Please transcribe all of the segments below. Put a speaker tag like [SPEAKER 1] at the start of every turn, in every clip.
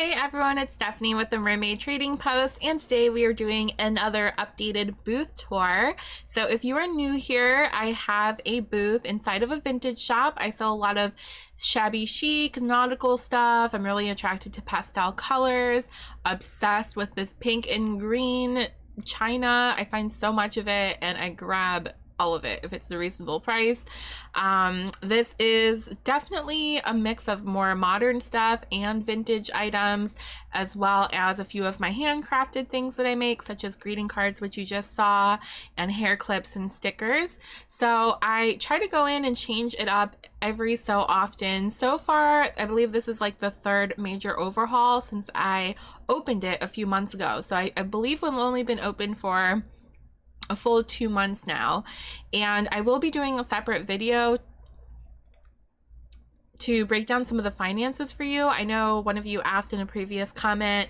[SPEAKER 1] Hey everyone, it's Stephanie with the Mermaid Trading Post, and today we are doing another updated booth tour. So if you are new here, I have a booth inside of a vintage shop. I sell a lot of shabby chic, nautical stuff. I'm really attracted to pastel colors, obsessed with this pink and green china. I find so much of it and I grab all of it if it's the reasonable price. This is definitely a mix of more modern stuff and vintage items, as well as a few of my handcrafted things that I make, such as greeting cards, which you just saw, and hair clips and stickers. So I try to go in and change it up every so often. So far, I believe this is like the third major overhaul since I opened it a few months ago. So I believe we've only been open for a full 2 months now, and I will be doing a separate video to break down some of the finances for you. I know one of you asked in a previous comment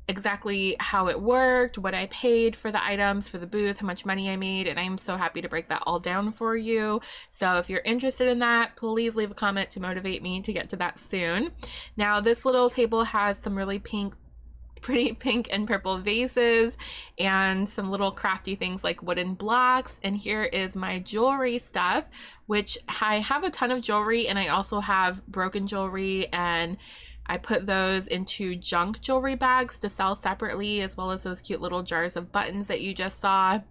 [SPEAKER 1] exactly how it worked, what I paid for the items for the booth, how much money I made, and I'm so happy to break that all down for you. So if you're interested in that, please leave a comment to motivate me to get to that soon. Now, this little table has some really pretty pink and purple vases and some little crafty things like wooden blocks. And here is my jewelry stuff, which I have a ton of jewelry, and I also have broken jewelry, and I put those into junk jewelry bags to sell separately, as well as those cute little jars of buttons that you just saw.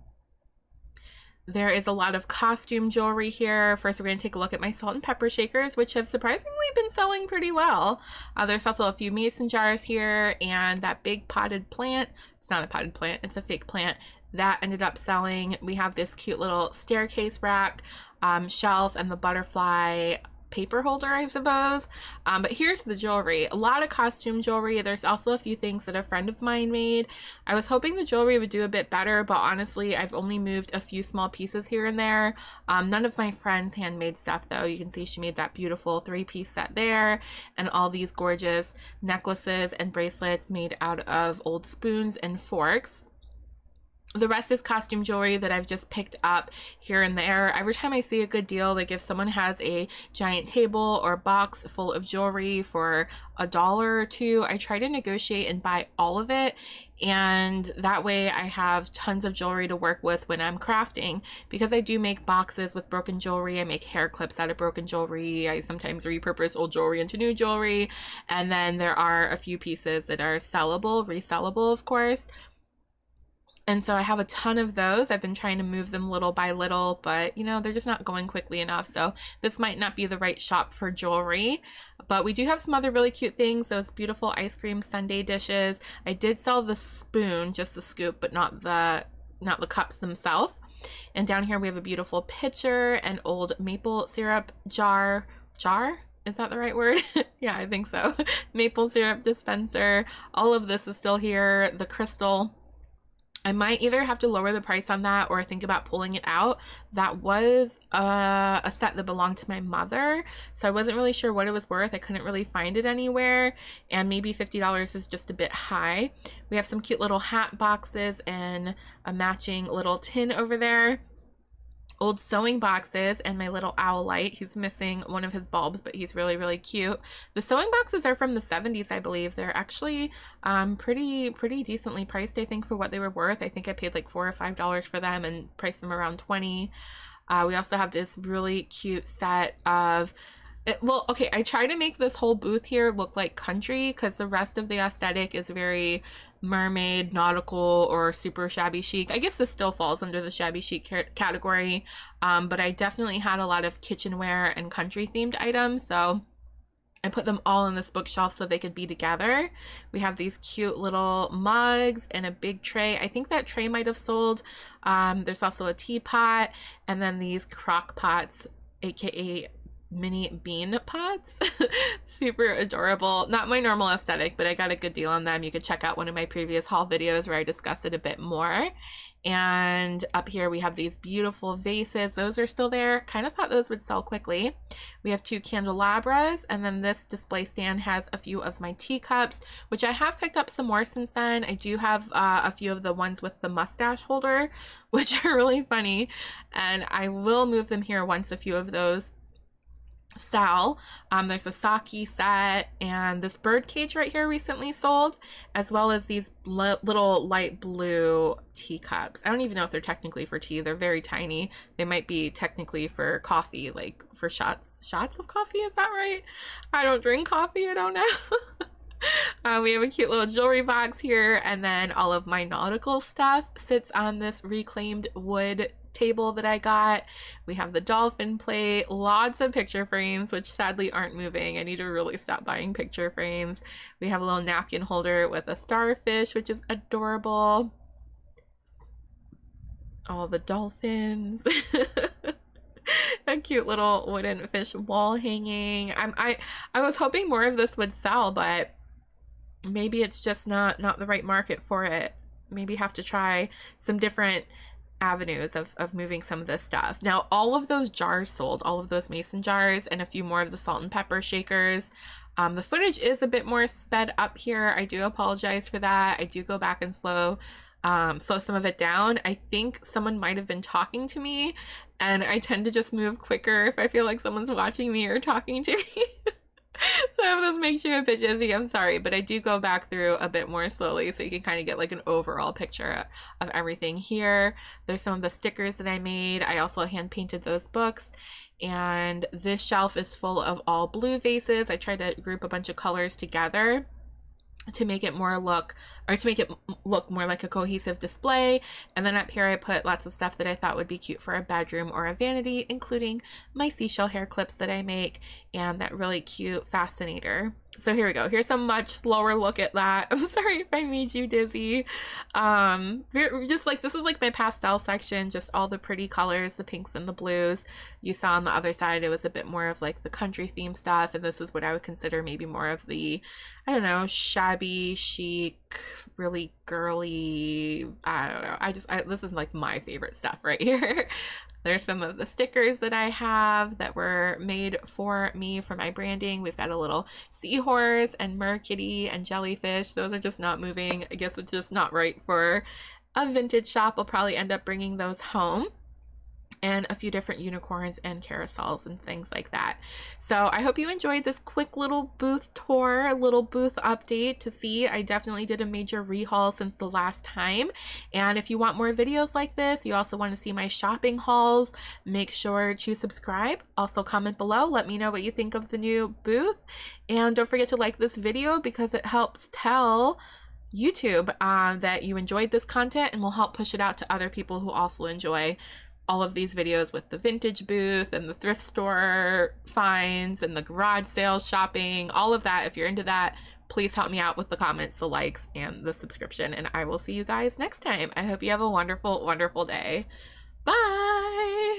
[SPEAKER 1] There is a lot of costume jewelry here. First, we're going to take a look at my salt and pepper shakers, which have surprisingly been selling pretty well. There's also a few mason jars here, and that big potted plant. It's not a potted plant, it's a fake plant. That ended up selling. We have this cute little staircase rack, shelf, and the butterfly paper holder, I suppose. But here's the jewelry. A lot of costume jewelry. There's also a few things that a friend of mine made. I was hoping the jewelry would do a bit better, but honestly, I've only moved a few small pieces here and there. None of my friends handmade stuff though. You can see she made that beautiful 3-piece set there, and all these gorgeous necklaces and bracelets made out of old spoons and forks. The rest is costume jewelry that I've just picked up here and there. Every time I see a good deal, like if someone has a giant table or box full of jewelry for $1 or $2, I try to negotiate and buy all of it. And that way I have tons of jewelry to work with when I'm crafting, because I do make boxes with broken jewelry. I make hair clips out of broken jewelry. I sometimes repurpose old jewelry into new jewelry. And then there are a few pieces that are sellable, resellable, of course. And so I have a ton of those. I've been trying to move them little by little, but you know, they're just not going quickly enough. So this might not be the right shop for jewelry, but we do have some other really cute things. Those beautiful ice cream sundae dishes. I did sell the spoon, just the scoop, but not the cups themselves. And down here we have a beautiful pitcher, an old maple syrup jar. Is that the right word? Yeah, I think so. Maple syrup dispenser. All of this is still here. The crystal. I might either have to lower the price on that or think about pulling it out. That was a set that belonged to my mother, so I wasn't really sure what it was worth. I couldn't really find it anywhere, and maybe $50 is just a bit high. We have some cute little hat boxes and a matching little tin over there. Old sewing boxes and my little owl light. He's missing one of his bulbs, but he's really, really cute. The sewing boxes are from the 70s, I believe. They're actually pretty decently priced, I think, for what they were worth. I think I paid like $4 or $5 for them and priced them around $20. We also have this really cute set of well, okay, I try to make this whole booth here look like country, because the rest of the aesthetic is very mermaid, nautical, or super shabby chic. I guess this still falls under the shabby chic category, but I definitely had a lot of kitchenware and country themed items, so I put them all on this bookshelf so they could be together. We have these cute little mugs and a big tray. I think that tray might have sold. There's also a teapot, and then these crock pots, aka mini bean pots. Super adorable. Not my normal aesthetic, but I got a good deal on them. You could check out one of my previous haul videos where I discuss it a bit more. And up here we have these beautiful vases. Those are still there. Kind of thought those would sell quickly. We have 2 candelabras, and then this display stand has a few of my teacups, which I have picked up some more since then. I do have a few of the ones with the mustache holder, which are really funny, and I will move them here once a few of those Sal. There's a sake set and this bird cage right here recently sold, as well as these little light blue teacups. I don't even know if they're technically for tea. They're very tiny. They might be technically for coffee, like for shots of coffee. Is that right? I don't drink coffee. I don't know. We have a cute little jewelry box here, and then all of my nautical stuff sits on this reclaimed wood table that I got. We have the dolphin plate, lots of picture frames, which sadly aren't moving. I need to really stop buying picture frames. We have a little napkin holder with a starfish, which is adorable. All the dolphins. A cute little wooden fish wall hanging. I was hoping more of this would sell, but maybe it's just not the right market for it. Maybe have to try some different avenues of moving some of this stuff. Now, all of those jars sold, all of those mason jars and a few more of the salt and pepper shakers. The footage is a bit more sped up here. I do apologize for that. I do go back and slow some of it down. I think someone might have been talking to me, and I tend to just move quicker if I feel like someone's watching me or talking to me. So if this makes you a bit dizzy, I'm sorry, but I do go back through a bit more slowly so you can kind of get like an overall picture of everything here. There's some of the stickers that I made. I also hand painted those books. And this shelf is full of all blue vases. I tried to group a bunch of colors together to make it look more like a cohesive display. And then up here I put lots of stuff that I thought would be cute for a bedroom or a vanity, including my seashell hair clips that I make and that really cute fascinator. So here we go. Here's a much slower look at that. I'm sorry if I made you dizzy. Just like, this is like my pastel section, just all the pretty colors, the pinks and the blues. You saw on the other side, it was a bit more of like the country theme stuff. And this is what I would consider maybe more of the, I don't know, shabby chic, really girly, I don't know. This is like my favorite stuff right here. There's some of the stickers that I have that were made for me for my branding. We've got a little seahorse and merkitty and jellyfish. Those are just not moving. I guess it's just not right for a vintage shop. I'll probably end up bringing those home. And a few different unicorns and carousels and things like that. So I hope you enjoyed this quick little booth tour, little booth update to see. I definitely did a major rehaul since the last time. And if you want more videos like this, you also want to see my shopping hauls, make sure to subscribe. Also comment below, let me know what you think of the new booth. And don't forget to like this video because it helps tell YouTube that you enjoyed this content and will help push it out to other people who also enjoy all of these videos with the vintage booth and the thrift store finds and the garage sale shopping, all of that. If you're into that, please help me out with the comments, the likes, and the subscription. And I will see you guys next time. I hope you have a wonderful, wonderful day. Bye!